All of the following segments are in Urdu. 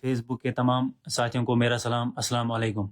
فیس بک کے تمام ساتھیوں کو میرا سلام، السلام علیکم۔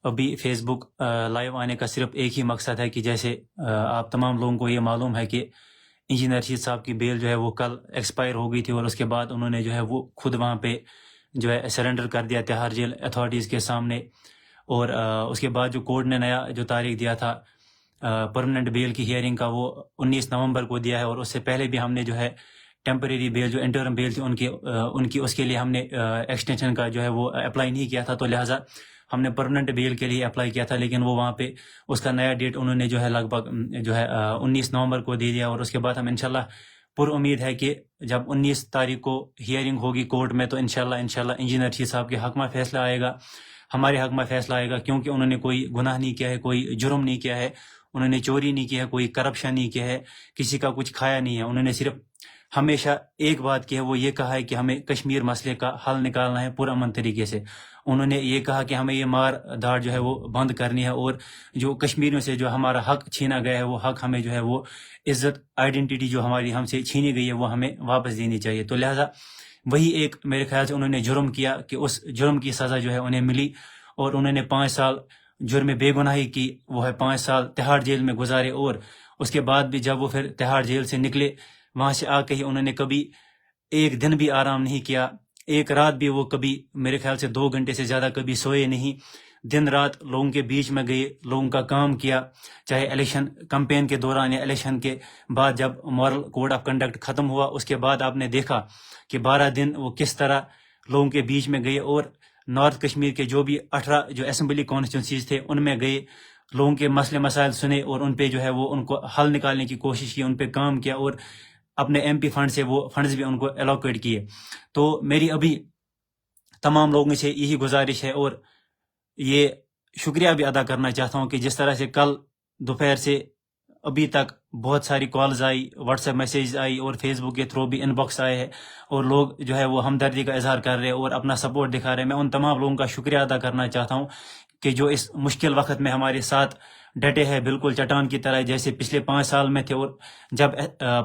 ابھی فیس بک لائیو آنے کا صرف ایک ہی مقصد ہے کہ جیسے آپ تمام لوگوں کو یہ معلوم ہے کہ انجینئر رشید صاحب کی بیل جو ہے وہ کل ایکسپائر ہو گئی تھی، اور اس کے بعد انہوں نے جو ہے وہ خود وہاں پہ جو ہے سرنڈر کر دیا تہاڑ جیل اتھارٹیز کے سامنے، اور اس کے بعد جو کورٹ نے نیا جو تاریخ دیا تھا پرمننٹ بیل کی ہیئرنگ کا، وہ 19 نومبر کو دیا ہے، اور اس سے پہلے بھی ہم نے جو ہے ٹیمپریری بیل جو انٹرم بیل تھی ان کی اس کے لیے ہم نے ایکسٹینشن کا جو ہے وہ اپلائی نہیں کیا تھا، تو لہٰذا ہم نے پرمننٹ بیل کے لیے اپلائی کیا تھا، لیکن وہ وہاں پہ اس کا نیا ڈیٹ انہوں نے جو ہے لگ بھگ جو ہے 19 نومبر کو دے دیا، اور اس کے بعد ہم انشاءاللہ پر امید ہے کہ جب 19 تاریخ کو ہیئرنگ ہوگی کورٹ میں تو انشاءاللہ انجینئر رشید صاحب کے حق میں فیصلہ آئے گا، ہمارے حق میں فیصلہ آئے گا، کیونکہ انہوں نے کوئی گناہ نہیں کیا ہے، کوئی جرم نہیں کیا ہے، انہوں نے چوری نہیں کی ہے، کوئی کرپشن نہیں کیا ہے، کسی کا کچھ کھایا نہیں ہے، انہوں نے صرف ہمیشہ ایک بات کی ہے، وہ یہ کہا ہے کہ ہمیں کشمیر مسئلے کا حل نکالنا ہے پرامن طریقے سے۔ انہوں نے یہ کہا کہ ہمیں یہ مار داڑ جو ہے وہ بند کرنی ہے، اور جو کشمیریوں سے جو ہمارا حق چھینا گیا ہے وہ حق ہمیں جو ہے وہ عزت آئیڈینٹی جو ہماری ہم سے چھینی گئی ہے وہ ہمیں واپس دینی چاہیے۔ تو لہٰذا وہی ایک میرے خیال سے انہوں نے جرم کیا کہ اس جرم کی سزا جو ہے انہیں ملی، اور انہوں نے 5 سال جرم بے گناہی کی، وہ ہے 5 سال تہاڑ جیل میں گزارے، اور اس کے بعد بھی جب وہ پھر تہاڑ جیل سے نکلے وہاں سے آ کے ہی انہوں نے کبھی ایک دن بھی آرام نہیں کیا، ایک رات بھی وہ کبھی میرے خیال سے 2 گھنٹے سے زیادہ کبھی سوئے نہیں، دن رات لوگوں کے بیچ میں گئے، لوگوں کا کام کیا، چاہے الیکشن کمپین کے دوران یا الیکشن کے بعد جب مورل کوڈ آف کنڈکٹ ختم ہوا اس کے بعد آپ نے دیکھا کہ 12 دن وہ کس طرح لوگوں کے بیچ میں گئے، اور نارتھ کشمیر کے جو بھی 18 جو اسمبلی کانسٹیٹوئنسیز تھے ان میں گئے، لوگوں کے مسئلے مسائل سنے، اور ان پہ جو ہے وہ ان کو حل نکالنے کی کوشش کی، ان پہ کام کیا، اور اپنے ایم پی فنڈ سے وہ فنڈز بھی ان کو الوکیٹ کیے۔ تو میری ابھی تمام لوگوں سے یہی گزارش ہے، اور یہ شکریہ بھی ادا کرنا چاہتا ہوں کہ جس طرح سے کل دوپہر سے ابھی تک بہت ساری کالز آئی، واٹس ایپ میسیج آئی، اور فیس بک کے تھرو بھی ان باکس آئے ہیں، اور لوگ جو ہے وہ ہمدردی کا اظہار کر رہے ہیں اور اپنا سپورٹ دکھا رہے ہیں۔ میں ان تمام لوگوں کا شکریہ ادا کرنا چاہتا ہوں کہ جو اس مشکل وقت میں ہمارے ساتھ ڈٹے ہیں، بالکل چٹان کی طرح، جیسے پچھلے 5 سال میں تھے، اور جب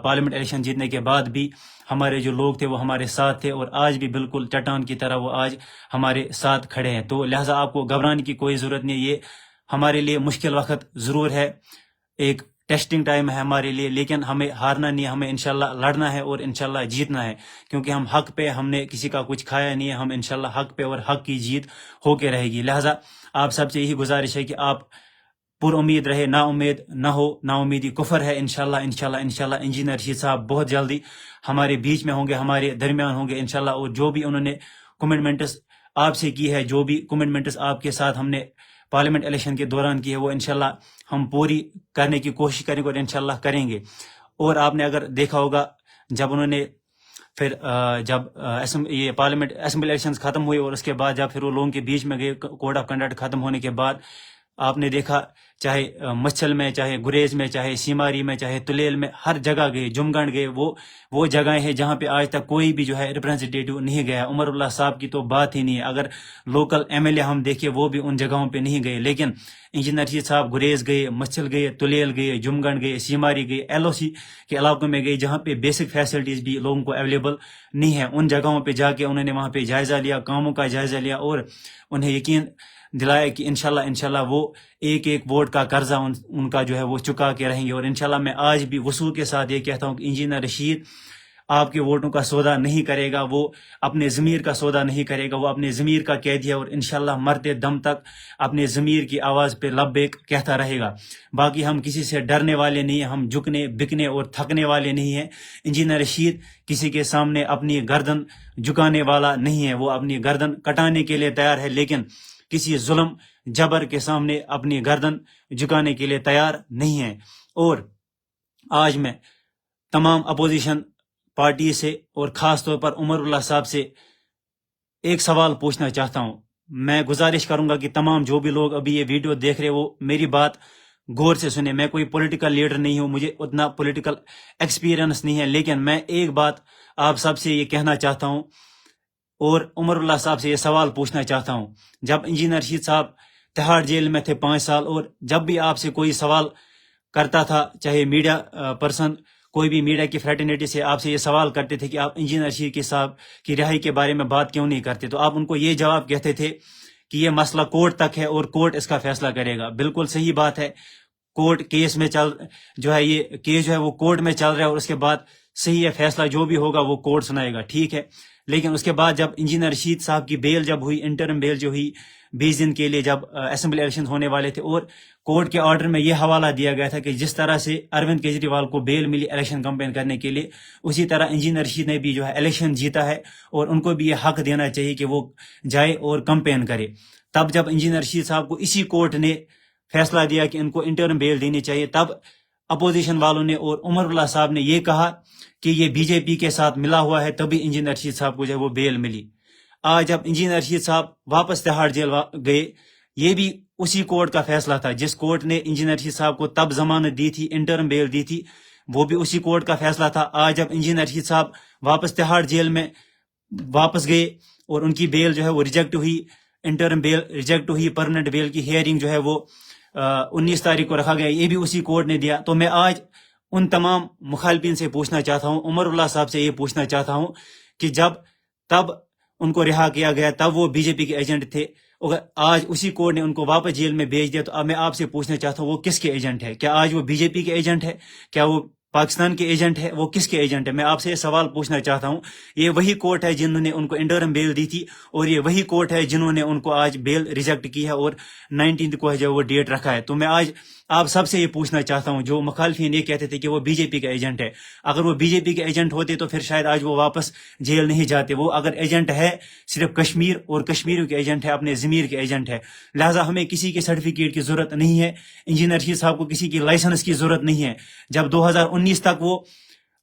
پارلیمنٹ الیکشن جیتنے کے بعد بھی ہمارے جو لوگ تھے وہ ہمارے ساتھ تھے، اور آج بھی بالکل چٹان کی طرح وہ آج ہمارے ساتھ کھڑے ہیں۔ تو لہٰذا آپ کو گھبرانے کی کوئی ضرورت نہیں، یہ ہمارے لیے مشکل وقت ضرور ہے، ایک ٹیسٹنگ ٹائم ہے ہمارے لیے، لیکن ہمیں ہارنا نہیں ہے، ہمیں انشاءاللہ لڑنا ہے اور انشاءاللہ جیتنا ہے، کیونکہ ہم حق پہ، ہم نے کسی کا کچھ کھایا نہیں ہے، ہم انشاءاللہ حق پہ، اور حق کی جیت ہو کے رہے گی۔ لہٰذا آپ سب سے یہی گزارش ہے کہ آپ پر امید رہے، نا امید نہ ہو، نا امیدی کفر ہے۔ انشاءاللہ انجینئر رشید صاحب بہت جلدی ہمارے بیچ میں ہوں گے، ہمارے درمیان ہوں گے انشاءاللہ، اور جو بھی انہوں نے کمٹمنٹس آپ سے کی ہے، جو بھی کمٹمنٹس آپ کے ساتھ ہم نے پارلیمنٹ الیکشن کے دوران کی ہے، وہ انشاءاللہ ہم پوری کرنے کی کوشش کریں گے، اور انشاءاللہ کریں گے۔ اور آپ نے اگر دیکھا ہوگا جب انہوں نے پھر جب یہ پارلیمنٹ اسمبلی الیکشنز ختم ہوئے، اور اس کے بعد جب پھر وہ لوگوں کے بیچ میں گئے کوڈ آف کنڈکٹ ختم ہونے کے بعد، آپ نے دیکھا چاہے مچھل میں، چاہے گریز میں، چاہے سیماری میں، چاہے تلیل میں، ہر جگہ گئے، جمگنڈ گئے، وہ جگہیں ہیں جہاں پہ آج تک کوئی بھی جو ہے ریپرزنٹیٹیو نہیں گیا۔ عمر اللہ صاحب کی تو بات ہی نہیں ہے، اگر لوکل ایم ایل اے ہم دیکھیں وہ بھی ان جگہوں پہ نہیں گئے، لیکن انجینئر رشید صاحب گریز گئے، مچھل گئے، تلیل گئے، جمگنڈ گئے، سیماری گئے، ایل او سی کے علاقوں میں گئے جہاں پہ بیسک فیسلٹیز بھی لوگوں کو اویلیبل نہیں ہے، ان جگہوں پہ جا کے انہوں نے وہاں پہ جائزہ لیا، کاموں کا جائزہ لیا، اور انہیں یقین دلایا کہ انشاءاللہ وہ ایک ایک ووٹ کا قرضہ ان کا جو ہے وہ چکا کے رہیں گے۔ اور انشاءاللہ میں آج بھی وصول کے ساتھ یہ کہتا ہوں کہ انجینئر رشید آپ کے ووٹوں کا سودا نہیں کرے گا، وہ اپنے ضمیر کا سودا نہیں کرے گا، وہ اپنے ضمیر کا قیدی ہے، اور انشاءاللہ مرتے دم تک اپنے ضمیر کی آواز پہ لبیک کہتا رہے گا۔ باقی ہم کسی سے ڈرنے والے نہیں ہیں، ہم جھکنے بکنے اور تھکنے والے نہیں ہیں۔ انجینئر رشید کسی کے سامنے اپنی گردن جھکانے والا نہیں ہے، وہ اپنی گردن کٹانے کے لیے تیار ہے، لیکن کسی ظلم جبر کے سامنے اپنی گردن جھکانے کے لیے تیار نہیں ہے۔ اور آج میں تمام اپوزیشن پارٹی سے اور خاص طور پر عمر اللہ صاحب سے ایک سوال پوچھنا چاہتا ہوں۔ میں گزارش کروں گا کہ تمام جو بھی لوگ ابھی یہ ویڈیو دیکھ رہے وہ میری بات غور سے سنیں۔ میں کوئی پولیٹیکل لیڈر نہیں ہوں، مجھے اتنا پولیٹیکل ایکسپیرینس نہیں ہے، لیکن میں ایک بات آپ سب سے یہ کہنا چاہتا ہوں اور عمر اللہ صاحب سے یہ سوال پوچھنا چاہتا ہوں۔ جب انجینئر رشید صاحب تہاڑ جیل میں تھے 5 سال، اور جب بھی آپ سے کوئی سوال کرتا تھا، چاہے میڈیا پرسن کوئی بھی میڈیا کی فریٹرنیٹی سے آپ سے یہ سوال کرتے تھے کہ آپ انجینئر رشید صاحب کی رہائی کے بارے میں بات کیوں نہیں کرتے، تو آپ ان کو یہ جواب کہتے تھے کہ یہ مسئلہ کورٹ تک ہے اور کورٹ اس کا فیصلہ کرے گا۔ بالکل صحیح بات ہے، کورٹ کیس میں یہ کیس جو ہے وہ کورٹ میں چل رہا ہے، اور اس کے بعد صحیح ہے، فیصلہ جو بھی ہوگا وہ کورٹ سنائے گا، ٹھیک ہے۔ لیکن اس کے بعد جب انجینئر رشید صاحب کی بیل جب ہوئی، انٹرم بیل جو ہوئی 20 دن کے لیے، جب اسمبلی الیکشن ہونے والے تھے، اور کورٹ کے آرڈر میں یہ حوالہ دیا گیا تھا کہ جس طرح سے اروند کیجریوال کو بیل ملی الیکشن کمپین کرنے کے لیے، اسی طرح انجینئر رشید نے بھی جو ہے الیکشن جیتا ہے، اور ان کو بھی یہ حق دینا چاہیے کہ وہ جائے اور کمپین کرے۔ تب جب انجینئر رشید صاحب کو اسی کورٹ نے فیصلہ دیا کہ ان کو انٹرم بیل دینی چاہیے، تب اپوزیشن والوں نے اور عمر اللہ صاحب نے یہ کہا کہ یہ بی جے پی کے ساتھ ملا ہوا ہے، تبھی انجینئر رشید صاحب کو جو ہے وہ بیل ملی۔ آج جب انجینئر رشید صاحب واپس تہاڑ جیل گئے، یہ بھی اسی کورٹ کا فیصلہ تھا جس کورٹ نے انجینئر رشید صاحب کو تب ضمانت دی تھی، انٹرم بیل دی تھی، وہ بھی اسی کورٹ کا فیصلہ تھا۔ آج جب انجینئر رشید صاحب واپس تہاڑ جیل میں واپس گئے اور ان کی بیل جو ہے وہ ریجیکٹ ہوئی، انٹرم بیل ریجیکٹ ہوئی، پرمننٹ بیل کی ہیئرنگ جو ہے وہ 19 تاریخ کو رکھا گیا، یہ بھی اسی کورٹ نے دیا۔ تو میں آج ان تمام مخالفین سے پوچھنا چاہتا ہوں، عمر اللہ صاحب سے یہ پوچھنا چاہتا ہوں کہ جب تب ان کو رہا کیا گیا، تب وہ بی جے پی کے ایجنٹ تھے، اگر آج اسی کورٹ نے ان کو واپس جیل میں بھیج دیا، تو اب میں آپ سے پوچھنا چاہتا ہوں وہ کس کے ایجنٹ ہے؟ کیا آج وہ بی جے پی کے ایجنٹ ہے؟ کیا وہ پاکستان کے ایجنٹ ہے؟ وہ کس کے ایجنٹ ہے؟ میں آپ سے یہ سوال پوچھنا چاہتا ہوں۔ یہ وہی کورٹ ہے جنہوں نے ان کو انٹرم بیل دی تھی، اور یہ وہی کورٹ ہے جنہوں نے ان کو آج بیل ریجیکٹ کی ہے اور 19 کو ہے جو وہ ڈیٹ رکھا ہے۔ تو میں آج آپ سب سے یہ پوچھنا چاہتا ہوں، جو مخالفین یہ کہتے تھے کہ وہ بی جے پی کا ایجنٹ ہے، اگر وہ بی جے پی کے ایجنٹ ہوتے تو پھر شاید آج وہ واپس جیل نہیں جاتے۔ وہ اگر ایجنٹ ہے صرف کشمیر اور کشمیریوں کے ایجنٹ ہے، اپنے ضمیر کے ایجنٹ ہے، لہٰذا ہمیں کسی کے سرٹیفکیٹ کی ضرورت نہیں ہے، انجینئر رشید صاحب کو کسی کی لائسنس کی ضرورت نہیں ہے۔ جب 2019 تک وہ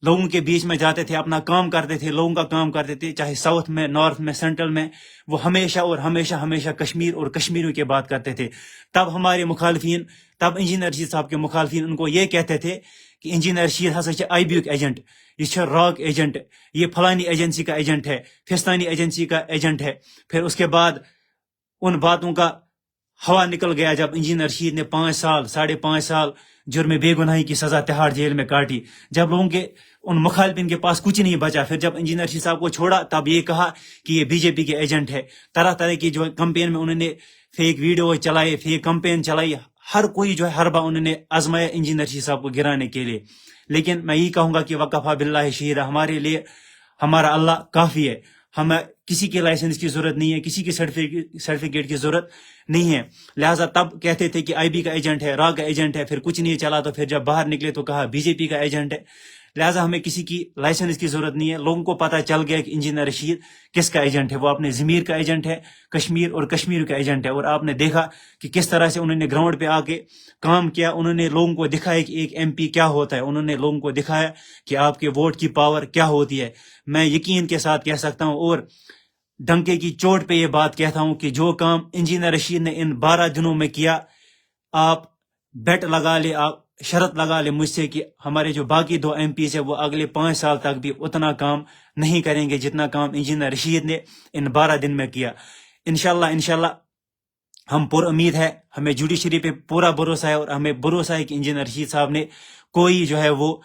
لوگوں کے بیچ میں جاتے تھے، اپنا کام کرتے تھے، لوگوں کا کام کرتے تھے، چاہے ساؤتھ میں، نارتھ میں، سینٹرل میں، وہ ہمیشہ اور ہمیشہ ہمیشہ کشمیر اور کشمیریوں کی بات کرتے تھے۔ تب ہمارے مخالفین، تب انجینئر رشید صاحب کے مخالفین ان کو یہ کہتے تھے کہ انجینئر رشید ہسا آئی بی یُک ایجنٹ، یہ راک ایجنٹ، یہ فلانی ایجنسی کا ایجنٹ ہے، فستانی ایجنسی کا ایجنٹ ہے۔ پھر اس کے بعد ان باتوں کا ہوا نکل گیا جب انجینئر رشید نے 5 سال 5.5 سال جرم بے گناہی کی سزا تہاڑ جیل میں کاٹی، جب لوگوں کے ان مخالفین کے پاس کچھ نہیں بچا۔ پھر جب انجینئر رشید صاحب کو چھوڑا، تب یہ کہا کہ یہ بی جے پی کے ایجنٹ ہے۔ طرح طرح کی جو کمپین میں انہوں نے فیک ویڈیو چلائے، فیک کمپین چلائی، ہر کوئی جو ہے حربہ انہوں نے آزمایا انجینئر رشید صاحب کو گرانے کے لیے۔ لیکن میں یہی کہوں گا کہ وقفہ باللہ شہیدہ، ہمارے لیے ہمارا اللہ کافی ہے، ہمیں کسی کے لائسنس کی ضرورت نہیں ہے، کسی کے سرٹیفکیٹ کی ضرورت نہیں ہے۔ لہٰذا تب کہتے تھے کہ آئی بی کا ایجنٹ ہے، را کا ایجنٹ ہے، پھر کچھ نہیں چلا، تو پھر جب باہر نکلے تو کہا بی جے پی کا ایجنٹ ہے۔ لہٰذا ہمیں کسی کی لائسنس کی ضرورت نہیں ہے، لوگوں کو پتہ چل گیا کہ انجینئر رشید کس کا ایجنٹ ہے، وہ اپنے ضمیر کا ایجنٹ ہے، کشمیر اور کشمیر کا ایجنٹ ہے۔ اور آپ نے دیکھا کہ کس طرح سے انہوں نے گراؤنڈ پہ آ کے کام کیا، انہوں نے لوگوں کو دکھایا کہ ایک ایم پی کیا ہوتا ہے، انہوں نے لوگوں کو دکھایا کہ آپ کے ووٹ کی پاور کیا ہوتی ہے۔ میں یقین کے ساتھ کہہ سکتا ہوں اور ڈنکے کی چوٹ پہ یہ بات کہتا ہوں کہ جو کام انجینئر رشید نے ان 12 دنوں میں کیا، آپ بیٹ لگا لے، آپ شرط لگا لے مجھ سے کہ ہمارے جو باقی 2 ایم پیز ہیں وہ اگلے 5 سال تک بھی اتنا کام نہیں کریں گے جتنا کام انجینئر رشید نے ان 12 دن میں کیا۔ انشاءاللہ ہم پر امید ہے، ہمیں جوڈیشری پہ پورا بھروسہ ہے، اور ہمیں بھروسہ ہے کہ انجینئر رشید صاحب نے کوئی جو ہے وہ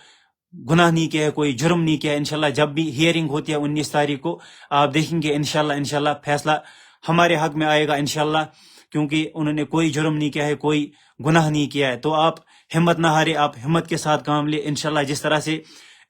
گناہ نہیں کیا ہے، کوئی جرم نہیں کیا ہے۔ انشاءاللہ جب بھی ہیئرنگ ہوتی ہے 19 تاریخ کو، آپ دیکھیں گے انشاءاللہ فیصلہ ہمارے حق میں آئے گا انشاءاللہ، کیونکہ انہوں نے کوئی جرم نہیں کیا ہے، کوئی گناہ نہیں کیا ہے۔ تو آپ ہمت نہ ہارے، آپ ہمت کے ساتھ کام لیں انشاءاللہ۔ جس طرح سے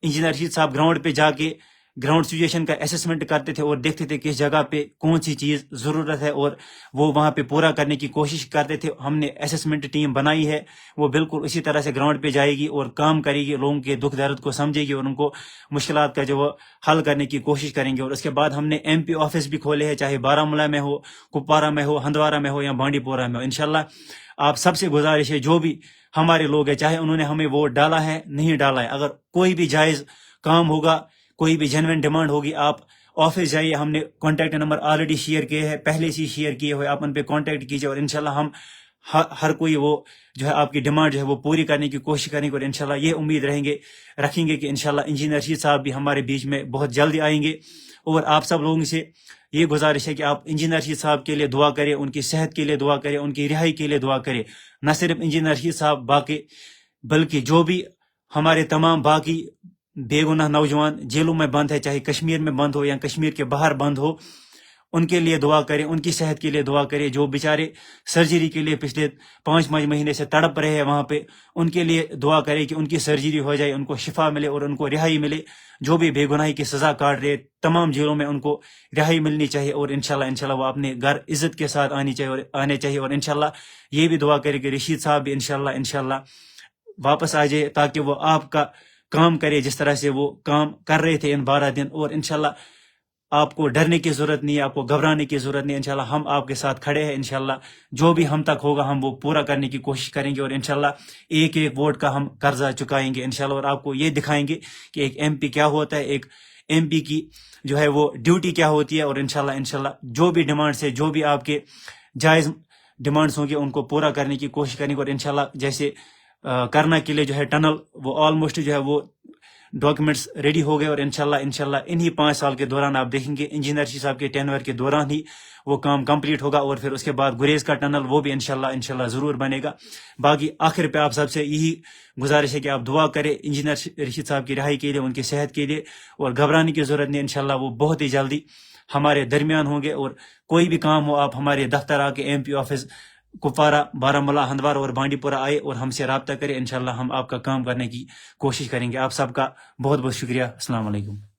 انجینئر رشید صاحب گراؤنڈ پہ جا کے گراؤنڈ سچویشن کا اسسمنٹ کرتے تھے اور دیکھتے تھے کس جگہ پہ کون سی چیز ضرورت ہے اور وہ وہاں پہ پورا کرنے کی کوشش کرتے تھے، ہم نے اسسمنٹ ٹیم بنائی ہے، وہ بالکل اسی طرح سے گراؤنڈ پہ جائے گی اور کام کرے گی، لوگوں کے دکھ درد کو سمجھے گی اور ان کو مشکلات کا جو وہ حل کرنے کی کوشش کریں گے۔ اور اس کے بعد ہم نے ایم پی آفس بھی کھولے ہیں، چاہے بارہمولہ میں ہو، کپوارہ میں ہو، ہندوارہ میں ہو یا بانڈی پورہ میں ہو۔ انشاءاللہ آپ سب سے گزارش ہے، جو بھی ہمارے لوگ ہیں، چاہے انہوں نے ہمیں ووٹ ڈالا ہے نہیں ڈالا ہے، اگر کوئی بھی جائز کام ہوگا، کوئی بھی جینوین ڈیمانڈ ہوگی، آپ آفس جائیے، ہم نے کانٹیکٹ نمبر آلریڈی شیئر کیے ہیں، پہلے سے شیئر کیے ہوئے، آپ ان پہ کانٹیکٹ کیجیے اور انشاءاللہ ہم ہر کوئی وہ جو ہے آپ کی ڈیمانڈ جو ہے وہ پوری کرنے کی کوشش کریں گے، اور انشاءاللہ یہ امید رکھیں گے کہ انشاءاللہ انجینئر رشید صاحب بھی ہمارے بیچ میں بہت جلدی آئیں گے۔ اور آپ سب لوگوں سے یہ گزارش ہے کہ آپ انجینئر رشید صاحب کے لیے دعا کریں، ان کی صحت کے لیے دعا کریں، ان کی رہائی کے لیے دعا کریں، نہ صرف انجینئر رشید صاحب باقی بلکہ جو بھی ہمارے تمام باقی بے گناہ نوجوان جیلوں میں بند ہے، چاہے کشمیر میں بند ہو یا کشمیر کے باہر بند ہو، ان کے لیے دعا کریں، ان کی صحت کے لیے دعا کریں. جو بیچارے سرجری کے لیے پچھلے 5 مہینے سے تڑپ رہے ہیں وہاں پہ، ان کے لیے دعا کریں کہ ان کی سرجری ہو جائے، ان کو شفا ملے اور ان کو رہائی ملے. جو بھی بے گناہی کی سزا کاٹ رہے تمام جیلوں میں، ان کو رہائی ملنی چاہیے، اور انشاءاللہ وہ اپنے گھر عزت کے ساتھ آنے چاہیے. اور انشاءاللہ یہ بھی دعا کرے کہ رشید صاحب بھی انشاءاللہ واپس آ جائے، تاکہ وہ آپ کا کام کرے جس طرح سے وہ کام کر رہے تھے ان 12 دن. اور انشاءاللہ آپ کو ڈرنے کی ضرورت نہیں ہے، آپ کو گھبرانے کی ضرورت نہیں ہے. انشاءاللہ ہم آپ کے ساتھ کھڑے ہیں. انشاءاللہ جو بھی ہم تک ہوگا ہم وہ پورا کرنے کی کوشش کریں گے، اور انشاءاللہ ایک ووٹ کا ہم قرضہ چکائیں گے انشاءاللہ. اور آپ کو یہ دکھائیں گے کہ ایک ایم پی کیا ہوتا ہے، ایک ایم پی کی جو ہے وہ ڈیوٹی کیا ہوتی ہے. اور انشاءاللہ جو بھی ڈیمانڈس ہے، جو بھی آپ کے جائز ڈیمانڈس ہوں گے، ان کو پورا کرنے کی کوشش کریں گے. اور انشاءاللہ جیسے کرنا کے لیے جو ہے ٹنل، وہ آلموسٹ جو ہے وہ ڈاکیومنٹس ریڈی ہو گئے. اور انشاءاللہ انہی 5 سال کے دوران آپ دیکھیں گے انجینئر رشید صاحب کے ٹینور کے دوران ہی وہ کام کمپلیٹ ہوگا. اور پھر اس کے بعد گریز کا ٹنل وہ بھی انشاءاللہ ضرور بنے گا. باقی آخر پہ آپ سب سے یہی گزارش ہے کہ آپ دعا کریں انجینئر رشید صاحب کی رہائی کے لیے، ان کی صحت کے لیے. اور گھبرانے کی ضرورت نہیں، انشاءاللہ وہ بہت ہی جلدی ہمارے درمیان ہوں گے. اور کوئی بھی کام ہو آپ ہمارے دفتر آ کے M P office Kupwara, Baramulla, Handwara اور بانڈی پورہ آئے اور ہم سے رابطہ کریں. انشاءاللہ ہم آپ کا کام کرنے کی کوشش کریں گے. آپ سب کا بہت بہت شکریہ. السلام علیکم.